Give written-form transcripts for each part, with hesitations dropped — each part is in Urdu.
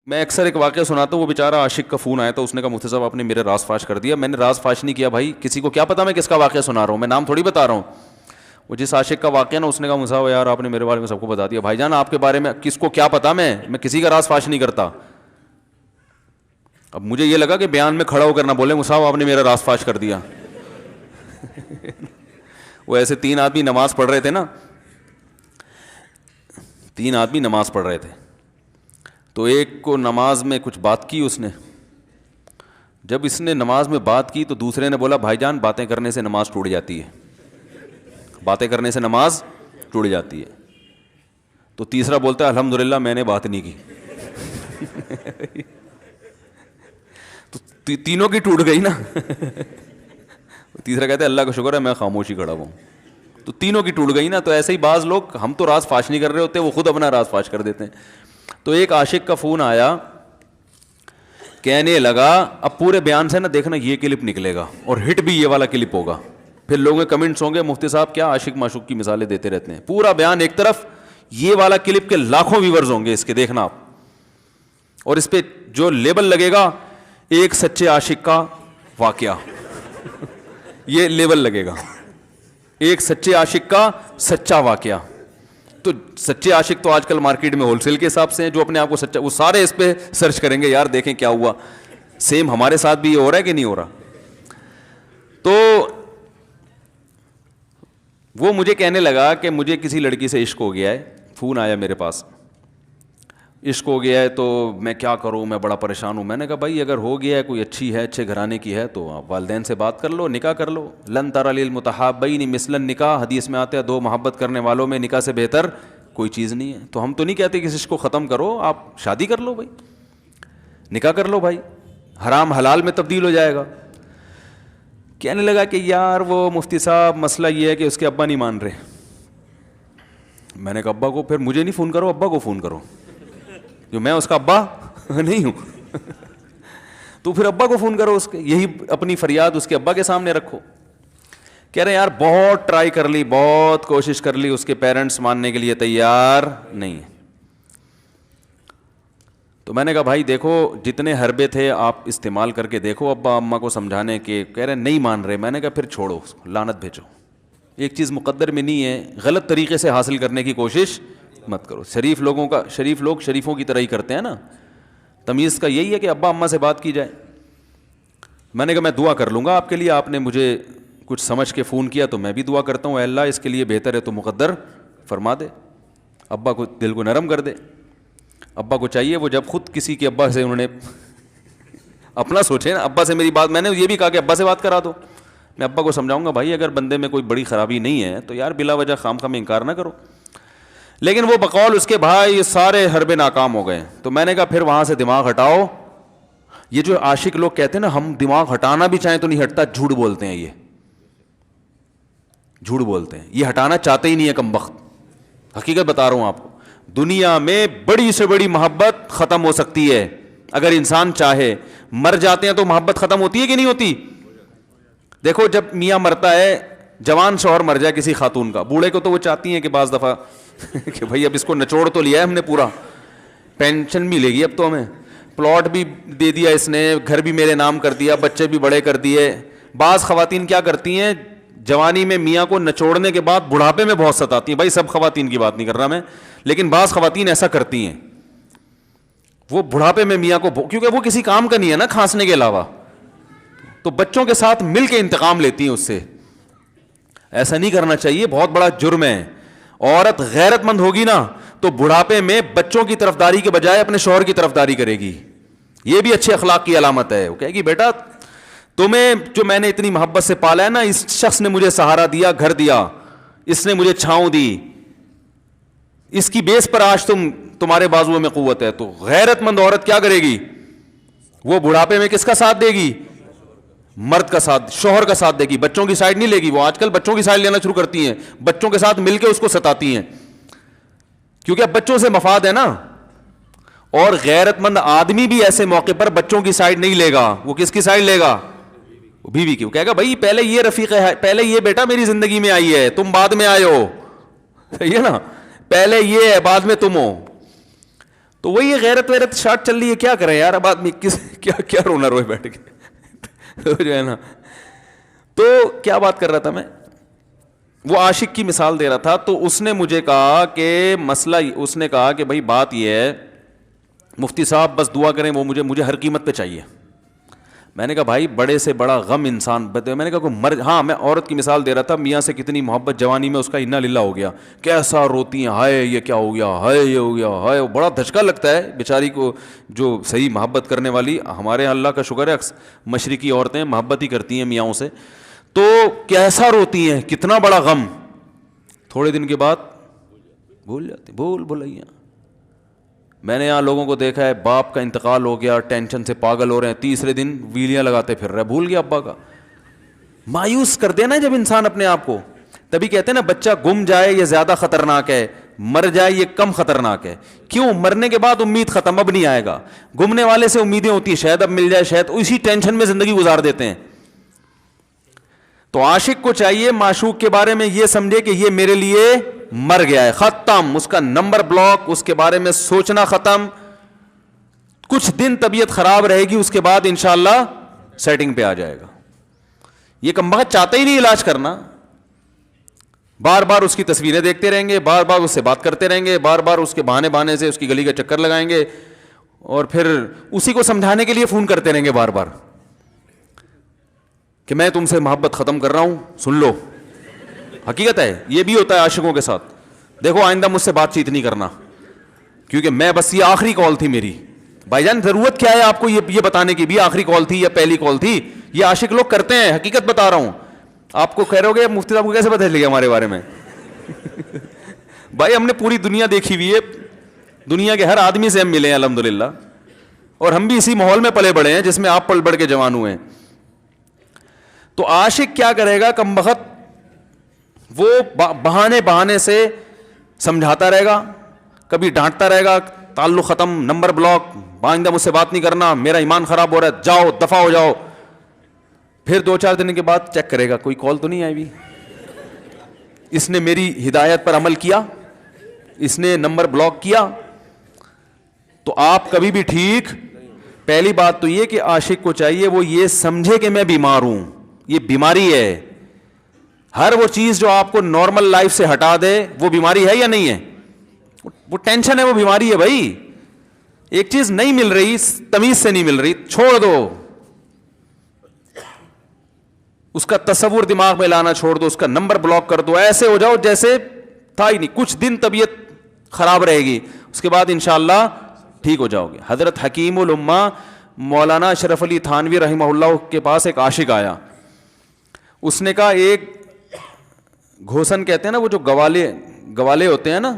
میں اکثر ایک واقعہ سناتا ہوں, وہ بیچارہ عاشق کا فون آیا تھا, اس نے کہا مفتی صاحب آپ نے میرے راز فاش کر دیا. میں نے راز فاش نہیں کیا بھائی, کسی کو کیا پتا میں کس کا واقعہ سنا رہا ہوں, میں نام تھوڑی بتا رہا ہوں. وہ جس عاشق کا واقعہ نا, اس نے کہا مفتی صاحب یار آپ نے میرے بارے میں سب کو بتا دیا. بھائی جان آپ کے بارے میں کس کو کیا پتا, میں کسی کا راز فاش نہیں کرتا. اب مجھے یہ لگا کہ بیان میں کھڑا ہو کر نہ بولے مفتی صاحب آپ نے میرا راز فاش کر دیا. وہ ایسے 3 آدمی نماز پڑھ رہے تھے نا, 3 آدمی نماز پڑھ رہے تھے, تو ایک کو نماز میں کچھ بات کی اس نے. جب اس نے نماز میں بات کی تو دوسرے نے بولا بھائی جان باتیں کرنے سے نماز ٹوٹ جاتی ہے, باتیں کرنے سے نماز ٹوٹ جاتی ہے. تو تیسرا بولتا ہے الحمدللہ میں نے بات نہیں کی. تو تینوں کی ٹوٹ گئی نا. تیسرا کہتا ہے اللہ کا شکر ہے میں خاموشی کھڑا ہوں. تو تینوں کی ٹوٹ گئی نا. تو ایسے ہی بعض لوگ, ہم تو راز فاش نہیں کر رہے ہوتے, وہ خود اپنا راز فاش کر دیتے ہیں. تو ایک عاشق کا فون آیا, کہنے لگا اب پورے بیان سے نا دیکھنا یہ کلپ نکلے گا اور ہٹ بھی یہ والا کلپ ہوگا. پھر لوگوں کے کمنٹس ہوں گے مفتی صاحب کیا عاشق معشوق کی مثالیں دیتے رہتے ہیں. پورا بیان ایک طرف, یہ والا کلپ کے لاکھوں ویورز ہوں گے اس کے, دیکھنا آپ. اور اس پہ جو لیبل لگے گا ایک سچے عاشق کا واقعہ, یہ لیبل لگے گا, ایک سچے عاشق کا سچا واقعہ. تو سچے عاشق تو آج کل مارکیٹ میں ہول سیل کے حساب سے ہیں, جو اپنے آپ کو سچا, وہ سارے اس پہ سرچ کریں گے یار دیکھیں کیا ہوا, سیم ہمارے ساتھ بھی یہ ہو رہا ہے کہ نہیں ہو رہا. تو وہ مجھے کہنے لگا کہ مجھے کسی لڑکی سے عشق ہو گیا ہے, فون آیا میرے پاس, عشق ہو گیا ہے تو میں کیا کروں, میں بڑا پریشان ہوں. میں نے کہا بھائی اگر ہو گیا ہے, کوئی اچھی ہے, اچھے گھرانے کی ہے, تو آپ والدین سے بات کر لو, نکاح کر لو. لن تری للمتحابین مثل النکاح, حدیث میں آتا ہے 2 محبت کرنے والوں میں نکاح سے بہتر کوئی چیز نہیں ہے. تو ہم تو نہیں کہتے کہ اس کو ختم کرو, آپ شادی کر لو بھائی, نکاح کر لو بھائی, حرام حلال میں تبدیل ہو جائے گا. کہنے لگا کہ یار وہ مفتی صاحب مسئلہ یہ ہے کہ اس کے ابا نہیں مان رہے. میں نے کہا ابا کو, پھر مجھے نہیں فون کرو, ابا کو فون کرو, جو میں اس کا ابا نہیں ہوں. تو پھر ابا کو فون کرو اس کے, یہی اپنی فریاد اس کے ابا کے سامنے رکھو. کہہ رہے یار بہت ٹرائی کر لی, بہت کوشش کر لی, اس کے پیرنٹس ماننے کے لیے تیار نہیں. تو میں نے کہا بھائی دیکھو جتنے حربے تھے آپ استعمال کر کے دیکھو ابا اماں کو سمجھانے کے, کہہ رہے نہیں مان رہے. میں نے کہا پھر چھوڑو اس کو, لعنت بھیجو. ایک چیز مقدر میں نہیں ہے, غلط طریقے سے حاصل کرنے کی کوشش مت کرو. شریف لوگ شریفوں کی طرح ہی کرتے ہیں نا. تمیز کا یہی ہے کہ ابا اماں سے بات کی جائے. میں نے کہا میں دعا کر لوں گا آپ کے لیے, آپ نے مجھے کچھ سمجھ کے فون کیا تو میں بھی دعا کرتا ہوں, اے اللہ اس کے لیے بہتر ہے تو مقدر فرما دے, ابا کو دل کو نرم کر دے. ابا کو چاہیے وہ جب خود کسی کے ابا سے انہوں نے اپنا سوچے نا, ابا سے میری بات, میں نے یہ بھی کہا کہ ابا سے بات کرا دو. میں ابا کو سمجھاؤں گا بھائی اگر بندے میں کوئی بڑی خرابی نہیں ہے تو یار بلا وجہ خام خواہ میں انکار نہ کرو. لیکن وہ بقول اس کے بھائی یہ سارے حربے ناکام ہو گئے. تو میں نے کہا پھر وہاں سے دماغ ہٹاؤ. یہ جو عاشق لوگ کہتے ہیں نا ہم دماغ ہٹانا بھی چاہیں تو نہیں ہٹتا, جھوٹ بولتے ہیں, یہ جھوٹ بولتے ہیں, یہ ہٹانا چاہتے ہی نہیں ہے کمبخت. حقیقت بتا رہا ہوں آپ کو, دنیا میں بڑی سے بڑی محبت ختم ہو سکتی ہے اگر انسان چاہے. مر جاتے ہیں تو محبت ختم ہوتی ہے کہ نہیں ہوتی؟ دیکھو جب میاں مرتا ہے, جوان شوہر مر جائے کسی خاتون کا, بوڑھے کو تو وہ چاہتی ہیں کہ بعض دفعہ کہ بھائی اب اس کو نچوڑ تو لیا ہے ہم نے, پورا پینشن ملے گی اب تو ہمیں, پلاٹ بھی دے دیا اس نے, گھر بھی میرے نام کر دیا, بچے بھی بڑے کر دیے. بعض خواتین کیا کرتی ہیں, جوانی میں میاں کو نچوڑنے کے بعد بڑھاپے میں بہت ستاتی ہیں. بھائی سب خواتین کی بات نہیں کر رہا میں, لیکن بعض خواتین ایسا کرتی ہیں, وہ بڑھاپے میں میاں کو, کیونکہ وہ کسی کام کا نہیں ہے نا کھانسنے کے علاوہ, تو بچوں کے ساتھ مل کے انتقام لیتی ہیں اس سے. ایسا نہیں کرنا چاہیے, بہت بڑا جرم ہے. عورت غیرت مند ہوگی نا تو بڑھاپے میں بچوں کی طرفداری کے بجائے اپنے شوہر کی طرفداری کرے گی. یہ بھی اچھے اخلاق کی علامت ہے. وہ کہے گی بیٹا تمہیں جو میں نے اتنی محبت سے پالا ہے نا, اس شخص نے مجھے سہارا دیا, گھر دیا, اس نے مجھے چھاؤں دی, اس کی بیس پر آج تمہارے بازوؤں میں قوت ہے. تو غیرت مند عورت کیا کرے گی, وہ بڑھاپے میں کس کا ساتھ دے گی, مرد کا ساتھ, شوہر کا ساتھ دے گی, بچوں کی سائڈ نہیں لے گی. وہ آج کل بچوں کی سائڈ لینا شروع کرتی ہیں, بچوں کے ساتھ مل کے اس کو ستاتی ہیں, کیونکہ اب بچوں سے مفاد ہے نا. اور غیرت مند آدمی بھی ایسے موقع پر بچوں کی سائڈ نہیں لے گا. وہ کس کی سائڈ لے گا, بیوی کی. وہ کہے گا بھائی پہلے یہ رفیق ہے, پہلے یہ بیٹا میری زندگی میں آئی ہے, تم بعد میں آئے ہو, صحیح ہے نا, پہلے یہ ہے بعد میں تم ہو. تو وہی غیرت ویرت شارٹ چل رہی ہے, کیا کریں یار, اب آدمی کیا رونا روئے بیٹھ کے تو جو ہے نا. تو کیا بات کر رہا تھا میں, وہ عاشق کی مثال دے رہا تھا. تو اس نے مجھے کہا کہ مسئلہ, اس نے کہا کہ بھائی بات یہ ہے مفتی صاحب بس دعا کریں, وہ مجھے ہر قیمت پہ چاہیے. میں نے کہا بھائی بڑے سے بڑا غم انسان, میں نے کہا کوئی ہاں میں عورت کی مثال دے رہا تھا, میاں سے کتنی محبت جوانی میں اس کا انا للہ ہو گیا, کیسا روتی ہیں, ہائے یہ کیا ہو گیا, ہائے یہ ہو گیا, ہائے, بڑا دھچکا لگتا ہے بیچاری کو. جو صحیح محبت کرنے والی, ہمارے یہاں اللہ کا شکر ہے مشرقی عورتیں محبت ہی کرتی ہیں میاں سے, تو کیسا روتی ہیں, کتنا بڑا غم. تھوڑے دن کے بعد بھول جاتی, بھولائیاں. میں نے یہاں لوگوں کو دیکھا ہے, باپ کا انتقال ہو گیا, ٹینشن سے پاگل ہو رہے ہیں, تیسرے دن ویلیاں لگاتے پھر رہے, بھول گیا ابا کا. مایوس کر دینا جب انسان اپنے آپ کو. تبھی کہتے ہیں نا بچہ گم جائے یہ زیادہ خطرناک ہے, مر جائے یہ کم خطرناک ہے. کیوں؟ مرنے کے بعد امید ختم, اب نہیں آئے گا. گمنے والے سے امیدیں ہوتی ہیں, شاید اب مل جائے, شاید, اسی ٹینشن میں زندگی گزار دیتے ہیں. تو عاشق کو چاہیے معشوق کے بارے میں یہ سمجھے کہ یہ میرے لیے مر گیا ہے, ختم, اس کا نمبر بلاک, اس کے بارے میں سوچنا ختم. کچھ دن طبیعت خراب رہے گی, اس کے بعد انشاءاللہ سیٹنگ پہ آ جائے گا. یہ کمبخت چاہتا ہی نہیں علاج کرنا, بار بار اس کی تصویریں دیکھتے رہیں گے, بار بار اس سے بات کرتے رہیں گے, بار بار اس کے بہانے سے اس کی گلی کا چکر لگائیں گے, اور پھر اسی کو سمجھانے کے لیے فون کرتے رہیں گے بار بار کہ میں تم سے محبت ختم کر رہا ہوں, سن لو. حقیقت ہے, یہ بھی ہوتا ہے عاشقوں کے ساتھ. دیکھو آئندہ مجھ سے بات چیت نہیں کرنا, کیونکہ میں بس یہ آخری کال تھی میری. بھائی جان ضرورت کیا ہے آپ کو یہ بتانے کی بھی آخری کال تھی یا پہلی کال تھی؟ یہ عاشق لوگ کرتے ہیں, حقیقت بتا رہا ہوں. آپ کو کہہ رہے ہو گے مفتی صاحب کو کیسے پتہ چل گیا ہمارے بارے میں؟ بھائی ہم نے پوری دنیا دیکھی ہوئی ہے, دنیا کے ہر آدمی سے ہم ملے ہیں الحمدللہ, اور ہم بھی اسی ماحول میں پلے بڑے ہیں جس میں آپ پل بڑھ کے جوان ہوئے ہیں. تو عاشق کیا کرے گا کمبخت, وہ بہانے سے سمجھاتا رہے گا, کبھی ڈانٹتا رہے گا, تعلق ختم, نمبر بلاک, آئندہ مجھ سے بات نہیں کرنا, میرا ایمان خراب ہو رہا ہے, جاؤ دفع ہو جاؤ. پھر 2-4 دن کے بعد چیک کرے گا کوئی کال تو نہیں آئی بھی, اس نے میری ہدایت پر عمل کیا, اس نے نمبر بلاک کیا. تو آپ کبھی بھی ٹھیک. پہلی بات تو یہ کہ عاشق کو چاہیے وہ یہ سمجھے کہ میں بیمار ہوں, یہ بیماری ہے. ہر وہ چیز جو آپ کو نارمل لائف سے ہٹا دے وہ بیماری ہے یا نہیں ہے؟ وہ ٹینشن ہے, وہ بیماری ہے بھائی. ایک چیز نہیں مل رہی, تمیز سے نہیں مل رہی, چھوڑ دو, اس کا تصور دماغ میں لانا چھوڑ دو, اس کا نمبر بلاک کر دو, ایسے ہو جاؤ جیسے تھا ہی نہیں. کچھ دن طبیعت خراب رہے گی, اس کے بعد انشاءاللہ ٹھیک ہو جاؤ گے. حضرت حکیم الامہ مولانا اشرف علی تھانوی رحمہ اللہ کے پاس ایک عاشق آیا. اس نے کہا ایک گھوسن کہتے ہیں نا, وہ جو گوالے ہوتے ہیں نا,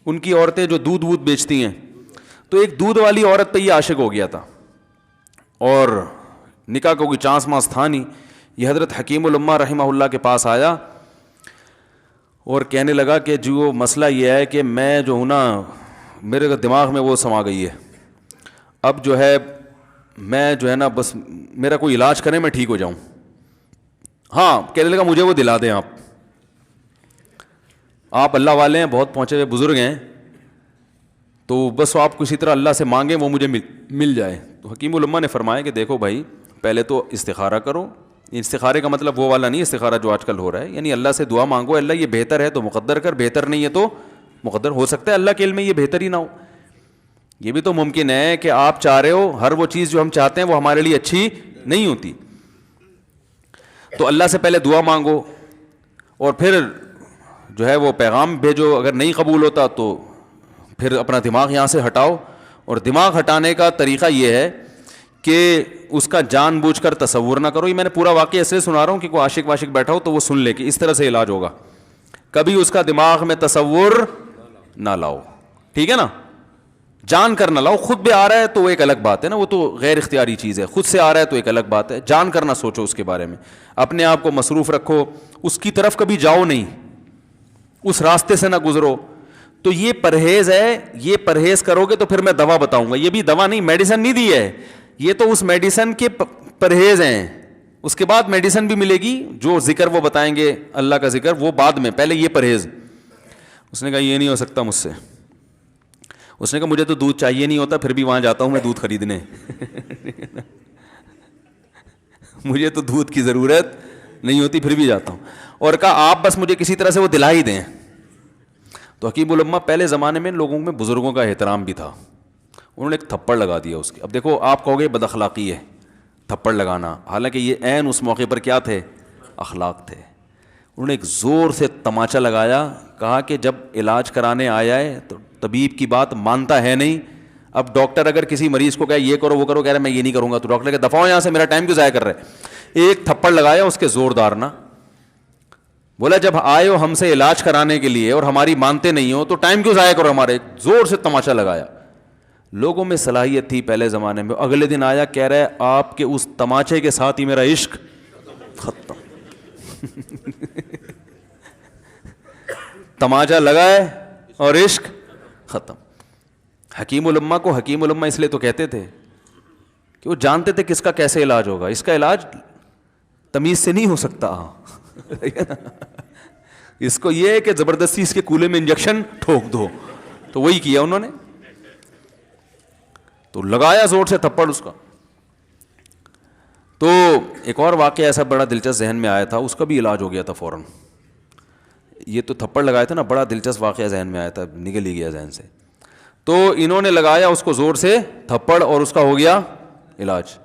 ان کی عورتیں جو دودھ وودھ بیچتی ہیں, تو ایک دودھ والی عورت پہ یہ عاشق ہو گیا تھا, اور نکاح کا کوئی چانس مانس تھا نہیں. یہ حضرت حکیم الامہ رحمہ اللہ کے پاس آیا اور کہنے لگا کہ جو مسئلہ یہ ہے کہ میں جو ہوں نا, میرے دماغ میں وہ سما گئی ہے, اب جو ہے میں جو ہے نا بس میرا کوئی علاج کریں میں ٹھیک ہو جاؤں. ہاں, کہنے لگا مجھے وہ دلا دیں آپ اللہ والے ہیں, بہت پہنچے ہوئے بزرگ ہیں, تو بس آپ کسی طرح اللہ سے مانگیں وہ مجھے مل جائے. تو حکیم الامہ نے فرمایا کہ دیکھو بھائی, پہلے تو استخارہ کرو. استخارے کا مطلب وہ والا نہیں استخارہ جو آج کل ہو رہا ہے, یعنی اللہ سے دعا مانگو, اللہ یہ بہتر ہے تو مقدر کر, بہتر نہیں ہے تو مقدر. ہو سکتا ہے اللہ کے علم میں یہ بہتر ہی نہ ہو, یہ بھی تو ممکن ہے کہ آپ چاہ رہے ہو ہر وہ چیز جو ہم چاہتے ہیں وہ ہمارے لیے اچھی نہیں ہوتی. تو اللہ سے پہلے دعا مانگو, اور پھر جو ہے وہ پیغام بھیجو. اگر نہیں قبول ہوتا تو پھر اپنا دماغ یہاں سے ہٹاؤ. اور دماغ ہٹانے کا طریقہ یہ ہے کہ اس کا جان بوجھ کر تصور نہ کرو. یہ میں نے پورا واقعہ ایسے سنا رہا ہوں کہ کوئی عاشق واشق بیٹھا ہو تو وہ سن لے کہ اس طرح سے علاج ہوگا. کبھی اس کا دماغ میں تصور نہ لاؤ, ٹھیک ہے نا, جان کر نہ لاؤ. خود بھی آ رہا ہے تو وہ ایک الگ بات ہے نا, وہ تو غیر اختیاری چیز ہے. خود سے آ رہا ہے تو ایک الگ بات ہے, جان کر نہ سوچو اس کے بارے میں, اپنے آپ کو مصروف رکھو, اس کی طرف کبھی جاؤ نہیں, اس راستے سے نہ گزرو. تو یہ پرہیز ہے, یہ پرہیز کرو گے تو پھر میں دوا بتاؤں گا. یہ بھی دوا نہیں, میڈیسن نہیں دی ہے, یہ تو اس میڈیسن کے پرہیز ہیں. اس کے بعد میڈیسن بھی ملے گی, جو ذکر وہ بتائیں گے اللہ کا ذکر وہ بعد میں, پہلے یہ پرہیز. اس نے کہا یہ نہیں ہو سکتا مجھ سے. اس نے کہا مجھے تو دودھ چاہیے نہیں ہوتا, پھر بھی وہاں جاتا ہوں میں دودھ خریدنے. مجھے تو دودھ کی ضرورت نہیں ہوتی پھر بھی جاتا ہوں. اور کہا آپ بس مجھے کسی طرح سے وہ دلا ہی دیں. تو حکیم الامہ پہلے زمانے میں لوگوں میں بزرگوں کا احترام بھی تھا, انہوں نے ایک تھپڑ لگا دیا اس کے. اب دیکھو آپ کہو گے بد اخلاقی ہے تھپڑ لگانا, حالانکہ یہ عین اس موقع پر کیا تھے, اخلاق تھے. انہوں نے ایک زور سے تماچا لگایا, کہا کہ جب علاج کرانے آیا ہے تو طبیب کی بات مانتا ہے نہیں. اب ڈاکٹر اگر کسی مریض کو کہے یہ کرو وہ کرو, کہہ رہے میں یہ نہیں کروں گا, تو ڈاکٹر کہ دفعہ ہو یہاں سے, میرا ٹائم کیوں ضائع کر رہے. ایک تھپڑ لگایا اس کے زوردار نا, بولا جب آئے ہو ہم سے علاج کرانے کے لیے اور ہماری مانتے نہیں ہو تو ٹائم کیوں ضائع کرو ہمارے. زور سے تماچا لگایا. لوگوں میں صلاحیت تھی پہلے زمانے میں. اگلے دن آیا کہہ رہا ہے آپ کے اس تماچے کے ساتھ ہی میرا عشق ختم. تماچا لگا ہے اور عشق ختم. حکیم الامہ کو حکیم الامہ اس لیے تو کہتے تھے کہ وہ جانتے تھے کس کا کیسے علاج ہوگا. اس کا علاج تمیز سے نہیں ہو سکتا. اس کو یہ ہے کہ زبردستی اس کے کولے میں انجیکشن ٹھوک دو, تو وہی کیا انہوں نے. تو لگایا زور سے تھپڑ اس کا. تو ایک اور واقعہ ایسا بڑا دلچسپ ذہن میں آیا تھا, اس کا بھی علاج ہو گیا تھا فوراً. یہ تو تھپڑ لگایا تھا نا, بڑا دلچسپ واقعہ ذہن میں آیا تھا, نکل ہی گیا ذہن سے. تو انہوں نے لگایا اس کو زور سے تھپڑ اور اس کا ہو گیا علاج.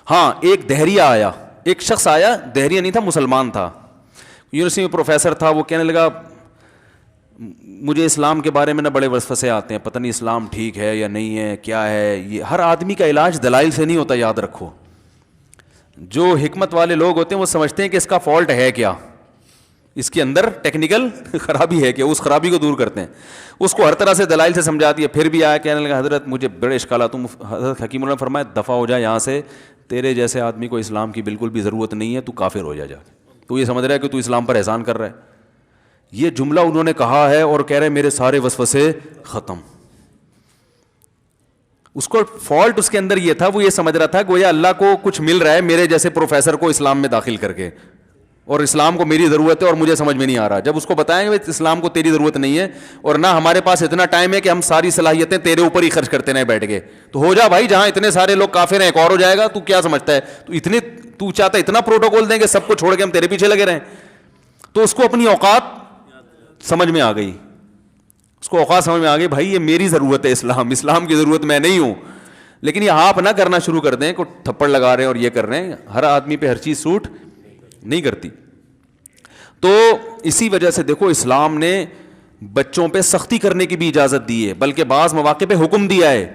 ہاں ایک دہریہ آیا, ایک شخص آیا, دہریہ نہیں تھا مسلمان تھا, یونیورسٹی میں پروفیسر تھا. وہ کہنے لگا مجھے اسلام کے بارے میں نہ بڑے وسوسے آتے ہیں, پتہ نہیں اسلام ٹھیک ہے یا نہیں ہے, کیا ہے یہ. ہر آدمی کا علاج دلائل سے نہیں ہوتا, یاد رکھو. جو حکمت والے لوگ ہوتے ہیں وہ سمجھتے ہیں کہ اس کا فالٹ ہے کیا, اس کے اندر ٹیکنیکل خرابی ہے کہ اس خرابی کو دور کرتے ہیں. اس کو ہر طرح سے دلائل سے سمجھا دیا. پھر بھی آیا کہنے لگا حضرت مجھے بڑے اشکالات. حضرت حکیم اللہ نے فرمایا دفع ہو جائے یہاں سے, تیرے جیسے آدمی کو اسلام کی بالکل بھی ضرورت نہیں ہے, تو کافر ہو جا. تو یہ سمجھ رہا ہے کہ تو اسلام پر احسان کر رہا ہے. یہ جملہ انہوں نے کہا ہے اور کہہ رہے میرے سارے وسوسے ختم. اس کو فالٹ اس کے اندر یہ تھا, وہ یہ سمجھ رہا تھا کہ گویا اللہ کو کچھ مل رہا ہے میرے جیسے پروفیسر کو اسلام میں داخل کر کے, اور اسلام کو میری ضرورت ہے اور مجھے سمجھ میں نہیں آ رہا. جب اس کو بتائیں گے اسلام کو تیری ضرورت نہیں ہے اور نہ ہمارے پاس اتنا ٹائم ہے کہ ہم ساری صلاحیتیں تیرے اوپر ہی خرچ کرتے رہیں بیٹھ کے, تو ہو جا بھائی, جہاں اتنے سارے لوگ کافر ہیں ایک اور ہو جائے گا. تو کیا سمجھتا ہے, تو چاہتا ہے اتنا پروٹوکول دیں کہ سب کو چھوڑ کے ہم تیرے پیچھے لگے رہیں. تو اس کو اپنی اوقات سمجھ میں آ گئی, اس کو اوقات سمجھ میں آ گئی, بھائی یہ میری ضرورت ہے, اسلام کی ضرورت میں نہیں ہوں. لیکن یہ آپ نہ کرنا شروع کر دیں کہ تھپڑ لگا رہے ہیں اور یہ کر رہے ہیں. ہر آدمی پہ ہر چیز سوٹ نہیں کرتی. تو اسی وجہ سے دیکھو اسلام نے بچوں پہ سختی کرنے کی بھی اجازت دی ہے, بلکہ بعض مواقع پہ حکم دیا ہے.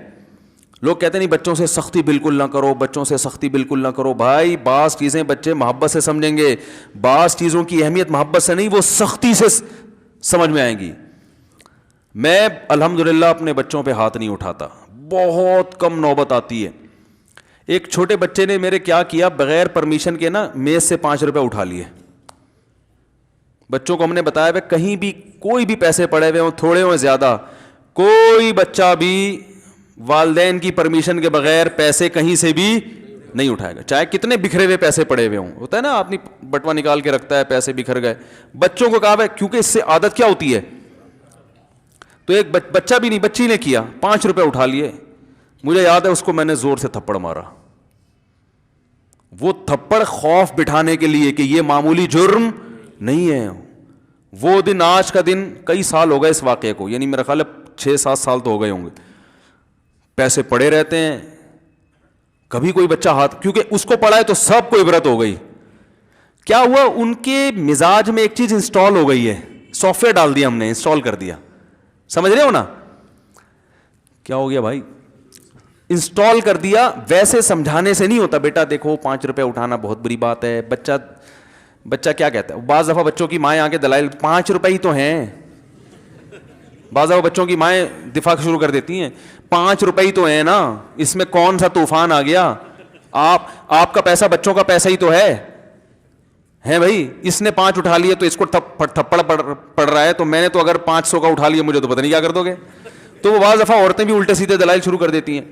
لوگ کہتے نہیں بچوں سے سختی بالکل نہ کرو, بچوں سے سختی بالکل نہ کرو. بھائی بعض چیزیں بچے محبت سے سمجھیں گے, بعض چیزوں کی اہمیت محبت سے نہیں, وہ سختی سے سمجھ میں آئیں گی. میں الحمدللہ اپنے بچوں پہ ہاتھ نہیں اٹھاتا, بہت کم نوبت آتی ہے. ایک چھوٹے بچے نے میرے کیا کیا, بغیر پرمیشن کے نا میز سے 5 روپے اٹھا لیے. بچوں کو ہم نے بتایا ہے کہیں بھی کوئی بھی پیسے پڑے ہوئے ہوں, تھوڑے ہوں زیادہ, کوئی بچہ بھی والدین کی پرمیشن کے بغیر پیسے کہیں سے بھی نہیں اٹھائے گا, چاہے کتنے بکھرے ہوئے پیسے پڑے ہوئے ہوں. ہوتا ہے نا آدمی بٹوا نکال کے رکھتا ہے, پیسے بکھر گئے. بچوں کو کہا ہے کیونکہ اس سے عادت کیا ہوتی ہے. تو ایک بچہ بھی نہیں, بچی نے کیا, 5 روپے اٹھا لیے. مجھے یاد ہے اس کو میں نے زور سے تھپڑ مارا. وہ تھپڑ خوف بٹھانے کے لیے کہ یہ معمولی جرم نہیں ہے. وہ دن, آج کا دن کئی سال ہو گئے اس واقعے کو, یعنی میرا خیال ہے 6-7 سال تو ہو گئے ہوں گے. پیسے پڑے رہتے ہیں, کبھی کوئی بچہ ہاتھ, کیونکہ اس کو پڑا ہے تو سب کو عبرت ہو گئی. کیا ہوا, ان کے مزاج میں ایک چیز انسٹال ہو گئی ہے, سافٹ ویئر ڈال دیا ہم نے, انسٹال کر دیا. سمجھ رہے ہو نا کیا ہو گیا بھائی, انسٹال کر دیا. ویسے سمجھانے سے نہیں ہوتا, بیٹا دیکھو 5 روپے اٹھانا بہت بری بات ہے. بچہ کیا کہتا ہے, بعض دفعہ بچوں کی مائیں آ کے دلائل 5 روپے ہی تو ہیں. بعض دفعہ بچوں کی مائیں دفاع شروع کر دیتی ہیں, 5 روپے ہی تو ہیں نا, اس میں کون سا طوفان آ گیا. آپ کا پیسہ بچوں کا پیسہ ہی تو ہے بھائی. اس نے 5 اٹھا لیے تو اس کو تھپڑ پڑ رہا ہے, تو میں نے تو اگر 500 کا اٹھا لیا مجھے تو پتہ نہیں کیا کر دو گے. تو وہ بعض دفعہ عورتیں بھی الٹے سیدھے دلائل شروع کر دیتی ہیں.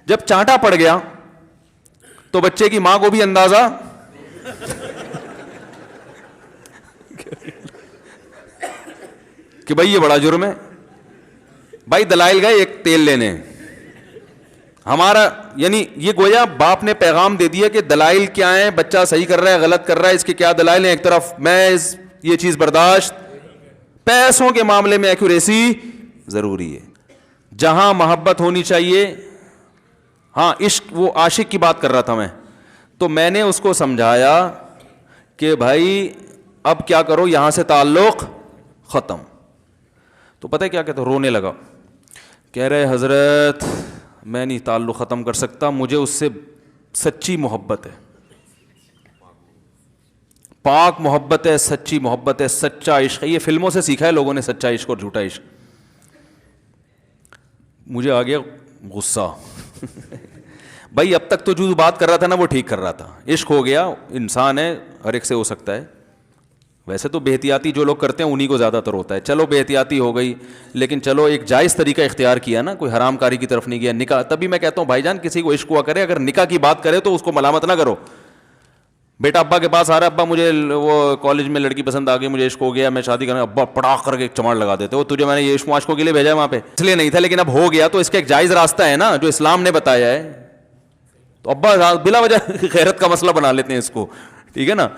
جب چانٹا پڑ گیا تو بچے کی ماں کو بھی اندازہ کہ بھائی یہ بڑا جرم ہے. بھائی دلائل گئے ایک تیل لینے, ہمارا یعنی یہ گویا باپ نے پیغام دے دیا کہ دلائل کیا ہیں, بچہ صحیح کر رہا ہے غلط کر رہا ہے, اس کے کیا دلائل ہیں, ایک طرف محض یہ چیز برداشت, پیسوں کے معاملے میں ایکوریسی ضروری ہے. جہاں محبت ہونی چاہیے, ہاں عشق, وہ عاشق کی بات کر رہا تھا میں, تو میں نے اس کو سمجھایا کہ بھائی اب کیا کرو, یہاں سے تعلق ختم. تو پتہ ہے کیا کہتا, رونے لگا, کہہ رہے حضرت میں نہیں تعلق ختم کر سکتا, مجھے اس سے سچی محبت ہے, پاک محبت ہے, سچی محبت ہے, سچا عشق ہے. یہ فلموں سے سیکھا ہے لوگوں نے, سچا عشق اور جھوٹا عشق. مجھے آ گیا غصہ بھائی اب تک تو جو بات کر رہا تھا نا وہ ٹھیک کر رہا تھا, عشق ہو گیا, انسان ہے, ہر ایک سے ہو سکتا ہے. ویسے تو بے احتیاطی جو لوگ کرتے ہیں انہی کو زیادہ تر ہوتا ہے, چلو بے احتیاطی ہو گئی, لیکن چلو ایک جائز طریقہ اختیار کیا نا, کوئی حرام کاری کی طرف نہیں گیا. نکاح, تبھی میں کہتا ہوں بھائی جان کسی کو عشق ہوا کرے, اگر نکاح کی بات کرے تو اس کو ملامت نہ کرو. بیٹا ابا کے پاس آ رہا ہے, ابا مجھے وہ کالج میں لڑکی پسند آ گئی, مجھے عشق ہو گیا, میں شادی کرنا, ابا پڑاخ کر کے ایک چماڑ لگا دیتے, وہ تجھے میں نے یہ عشق معاشقوں کے لیے بھیجا ہے وہاں پہ, اس لیے نہیں تھا, لیکن اب ہو گیا تو اس کا ایک جائز راستہ ہے نا جو اسلام نے بتایا ہے. تو ابا بلا وجہ غیرت کا مسئلہ بنا لیتے ہیں اس کو, ٹھیک ہے نا.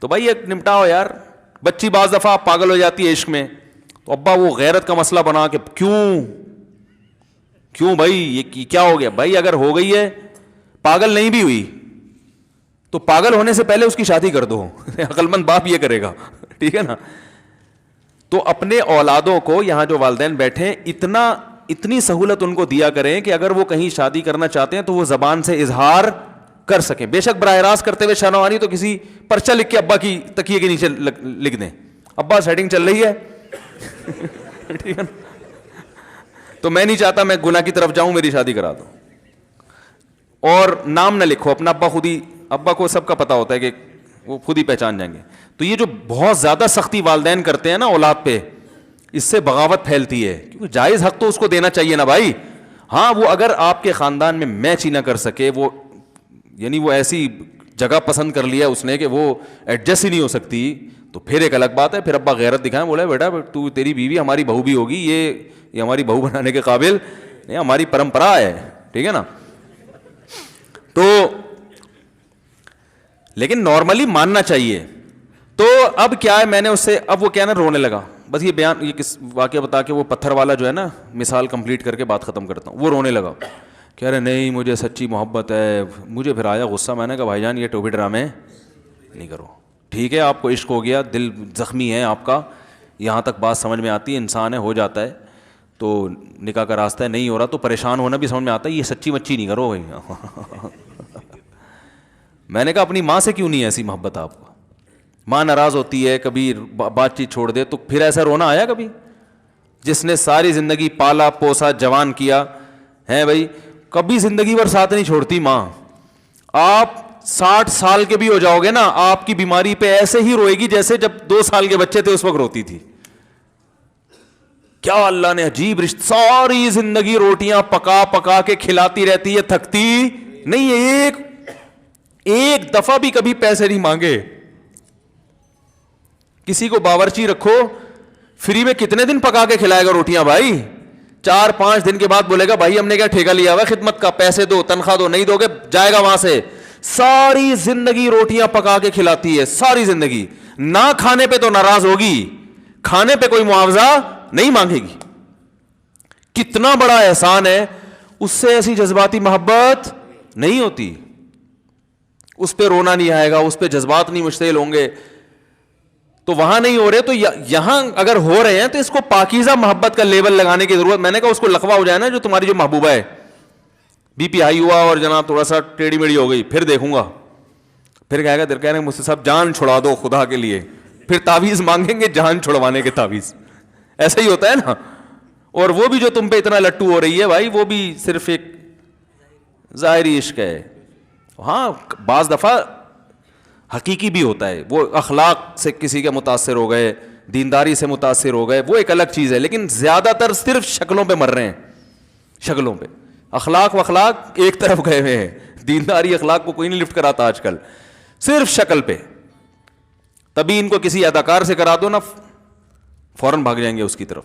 تو بھائی ایک نمٹاؤ یار. بچی بعض دفعہ پاگل ہو جاتی ہے عشق میں, تو ابا وہ غیرت کا مسئلہ بنا کے کیوں بھائی یہ کیا ہو گیا. بھائی اگر ہو گئی ہے, پاگل نہیں بھی ہوئی تو پاگل ہونے سے پہلے اس کی شادی کر دو عقل مند باپ یہ کرے گا, ٹھیک ہے نا. تو اپنے اولادوں کو, یہاں جو والدین بیٹھے, اتنی سہولت ان کو دیا کریں کہ اگر وہ کہیں شادی کرنا چاہتے ہیں تو وہ زبان سے اظہار کر سکیں. بے شک براہ راست کرتے ہوئے شرم آ رہی تو کسی پرچہ لکھ کے ابا کی تکیے کے نیچے لکھ دیں, ابا سیٹنگ چل رہی ہے ٹھیک ہے نا. تو میں نہیں چاہتا میں گناہ کی طرف جاؤں, میری شادی کرا دو. اور نام نہ لکھو اپنا, ابا خود ہی, ابا کو سب کا پتا ہوتا ہے کہ وہ خود ہی پہچان جائیں گے. تو یہ جو بہت زیادہ سختی والدین کرتے ہیں نا اولاد پہ, اس سے بغاوت پھیلتی ہے, کیونکہ جائز حق تو اس کو دینا چاہیے نا بھائی. ہاں وہ اگر آپ کے خاندان میں میچ ہی نہ کر سکے, وہ یعنی وہ ایسی جگہ پسند کر لیا اس نے کہ وہ ایڈجسٹ ہی نہیں ہو سکتی, تو پھر ایک الگ بات ہے. پھر ابا غیرت دکھائیں, بولا بیٹا تو تیری بیوی ہماری بہو بھی ہوگی, یہ ہماری بہو بنانے کے قابل نہیں, ہماری پرمپرا ہے, ٹھیک ہے نا. تو لیکن نارملی ماننا چاہیے. تو اب کیا ہے, میں نے اس سے, اب وہ کیا نا رونے لگا, بس یہ بیان, یہ کس واقعہ بتا کے وہ پتھر والا جو ہے نا مثال کمپلیٹ کر کے بات ختم کرتا ہوں. وہ رونے لگا, کہہ رہے نہیں مجھے سچی محبت ہے. مجھے پھر آیا غصہ, میں نے کہا بھائی جان یہ ٹوپی ڈرامے نہیں کرو, ٹھیک ہے آپ کو عشق ہو گیا, دل زخمی ہے آپ کا, یہاں تک بات سمجھ میں آتی ہے, انسان ہے ہو جاتا ہے, تو نکاح کا راستہ ہے, نہیں ہو رہا تو پریشان ہونا بھی سمجھ میں آتا ہے, یہ سچی مچی نہیں کرو بھائی میں نے کہا اپنی ماں سے کیوں نہیں ایسی محبت آپ کو, ماں ناراض ہوتی ہے, کبھی بات چیت چھوڑ دے, تو پھر ایسا رونا آیا کبھی؟ جس نے ساری زندگی پالا پوسا جوان کیا ہے بھائی, کبھی زندگی بھر ساتھ نہیں چھوڑتی ماں. آپ 60 سال کے بھی ہو جاؤ گے نا, آپ کی بیماری پہ ایسے ہی روئے گی جیسے جب 2 سال کے بچے تھے اس وقت روتی تھی. کیا اللہ نے عجیب رشتہ, ساری زندگی روٹیاں پکا پکا کے کھلاتی رہتی ہے, تھکتی نہیں ہے, ایک دفعہ بھی کبھی پیسے نہیں مانگے. کسی کو باورچی رکھو, فری میں کتنے دن پکا کے کھلائے گا روٹیاں بھائی؟ 4-5 دن کے بعد بولے گا بھائی ہم نے کیا ٹھیکہ لیا ہوا خدمت کا, پیسے دو, تنخواہ دو, نہیں دو گے جائے گا وہاں سے. ساری زندگی روٹیاں پکا کے کھلاتی ہے, ساری زندگی. نہ کھانے پہ تو ناراض ہوگی, کھانے پہ کوئی معاوضہ نہیں مانگے گی. کتنا بڑا احسان ہے, اس سے ایسی جذباتی محبت نہیں ہوتی. اس پہ رونا نہیں آئے گا, اس پہ جذبات نہیں مشتعل ہوں گے. تو وہاں نہیں ہو رہے, تو یہاں اگر ہو رہے ہیں تو اس کو پاکیزہ محبت کا لیبل لگانے کی ضرورت. میں نے کہا اس کو لقوہ ہو جائے نا جو تمہاری جو محبوبہ ہے, بی پی ہائی ہوا اور جناب تھوڑا سا ٹیڑھی میڑھی ہو گئی, پھر دیکھوں گا, پھر کہے گا کہہ رہے ہیں مجھ سے صاحب جان چھڑا دو خدا کے لیے, پھر تعویذ مانگیں گے جان چھڑوانے کے تعویذ. ایسا ہی ہوتا ہے نا. اور وہ بھی جو تم پہ اتنا لٹو ہو رہی ہے بھائی, وہ بھی صرف ایک ظاہری عشق ہے. ہاں بعض دفعہ حقیقی بھی ہوتا ہے, وہ اخلاق سے کسی کے متاثر ہو گئے, دینداری سے متاثر ہو گئے, وہ ایک الگ چیز ہے. لیکن زیادہ تر صرف شکلوں پہ مر رہے ہیں, شکلوں پہ. اخلاق ایک طرف گئے ہوئے ہیں, دینداری اخلاق کو کوئی نہیں لفٹ کراتا آج کل, صرف شکل پہ. تبھی ان کو کسی اداکار سے کرا دو نا, فوراً بھاگ جائیں گے اس کی طرف.